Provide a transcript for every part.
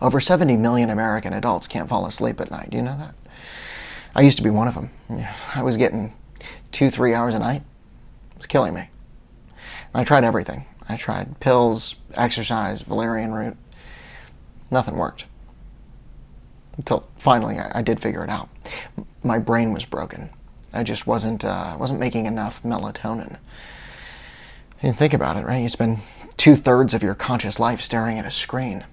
Over 70 million American adults can't fall asleep at night. Do you know that? I used to be one of them. I was getting 2-3 hours a night. It was killing me. I tried everything. I tried pills, exercise, valerian root. Nothing worked. Until finally I did figure it out. My brain was broken. I just wasn't making enough melatonin. And think about it, right? You spend 2/3 of your conscious life staring at a screen.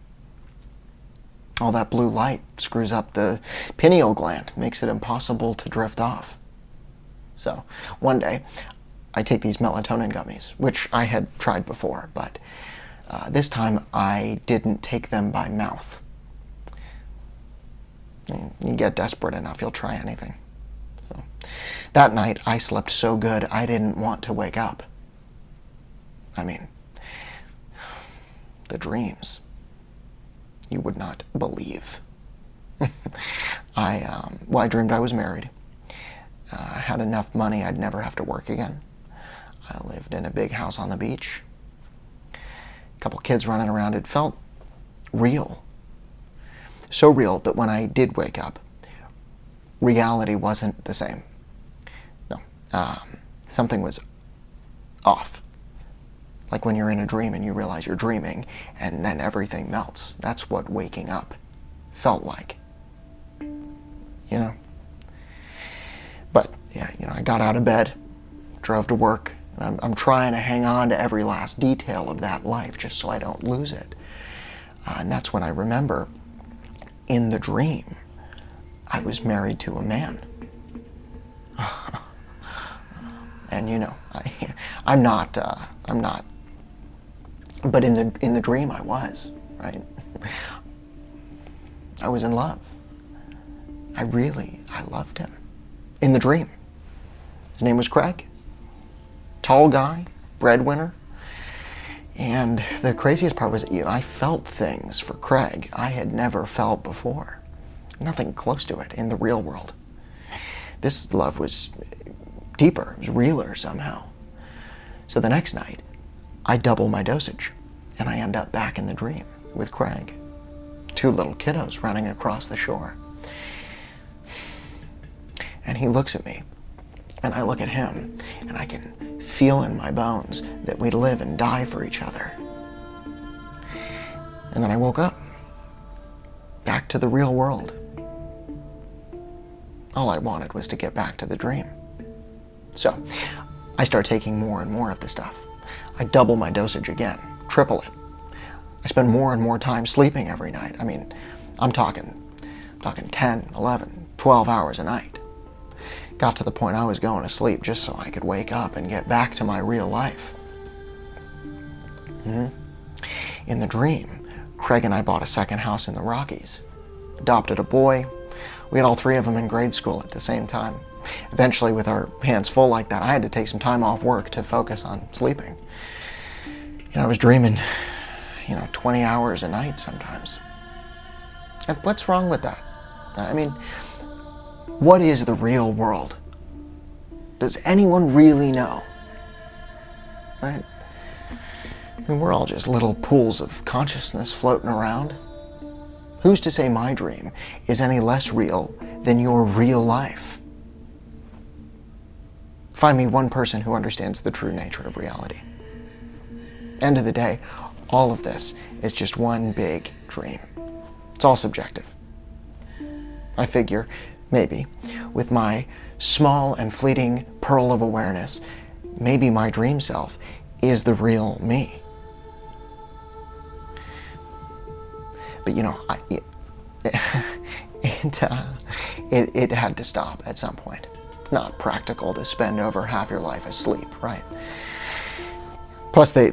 All that blue light screws up the pineal gland, makes it impossible to drift off. So one day, I take these melatonin gummies, which I had tried before, but this time I didn't take them by mouth. You get desperate enough, you'll try anything. So, that night, I slept so good I didn't want to wake up. I mean, the dreams. You would not believe. I dreamed I was married. I had enough money I'd never have to work again. I lived in a big house on the beach. A couple kids running around. It felt real. So real that when I did wake up, reality wasn't the same. No, something was off. Like when you're in a dream and you realize you're dreaming and then everything melts. That's what waking up felt like. You know? But, yeah, I got out of bed, drove to work. I'm trying to hang on to every last detail of that life just so I don't lose it. And that's when I remember, in the dream, I was married to a man. And I'm not. But in the dream, I was, right? I was in love. I loved him. In the dream. His name was Craig. Tall guy, breadwinner. And the craziest part was, I felt things for Craig I had never felt before. Nothing close to it in the real world. This love was deeper, it was realer somehow. So the next night, I double my dosage, and I end up back in the dream with Craig. 2 little kiddos running across the shore. And he looks at me, and I look at him, and I can feel in my bones that we live and die for each other. And then I woke up, back to the real world. All I wanted was to get back to the dream. So, I start taking more and more of the stuff. I double my dosage again, triple it. I spend more and more time sleeping every night. I mean, I'm talking 10, 11, 12 hours a night. Got to the point I was going to sleep just so I could wake up and get back to my real life. In the dream, Craig and I bought a second house in the Rockies. Adopted a boy. We had all 3 of them in grade school at the same time. Eventually, with our hands full like that, I had to take some time off work to focus on sleeping. I was dreaming, 20 hours a night sometimes. And what's wrong with that? I mean, what is the real world? Does anyone really know? Right? I mean, we're all just little pools of consciousness floating around. Who's to say my dream is any less real than your real life? Find me one person who understands the true nature of reality. End of the day, all of this is just one big dream. It's all subjective. I figure, maybe, with my small and fleeting pearl of awareness, maybe my dream self is the real me. But it had to stop at some point. It's not practical to spend over half your life asleep, right? Plus, they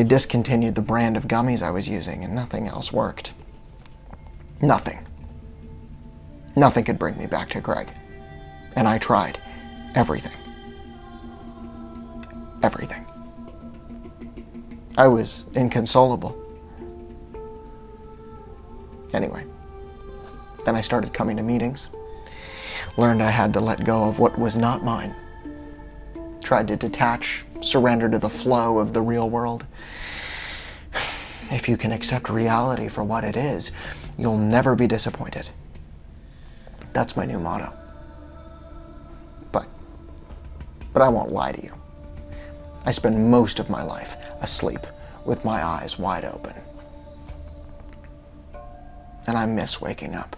discontinued the brand of gummies I was using, and nothing else worked. Nothing. Nothing could bring me back to Craig. And I tried everything. Everything. I was inconsolable. Anyway, then I started coming to meetings. Learned I had to let go of what was not mine. Tried to detach, surrender to the flow of the real world. If you can accept reality for what it is, you'll never be disappointed. That's my new motto. But I won't lie to you. I spend most of my life asleep with my eyes wide open. And I miss waking up.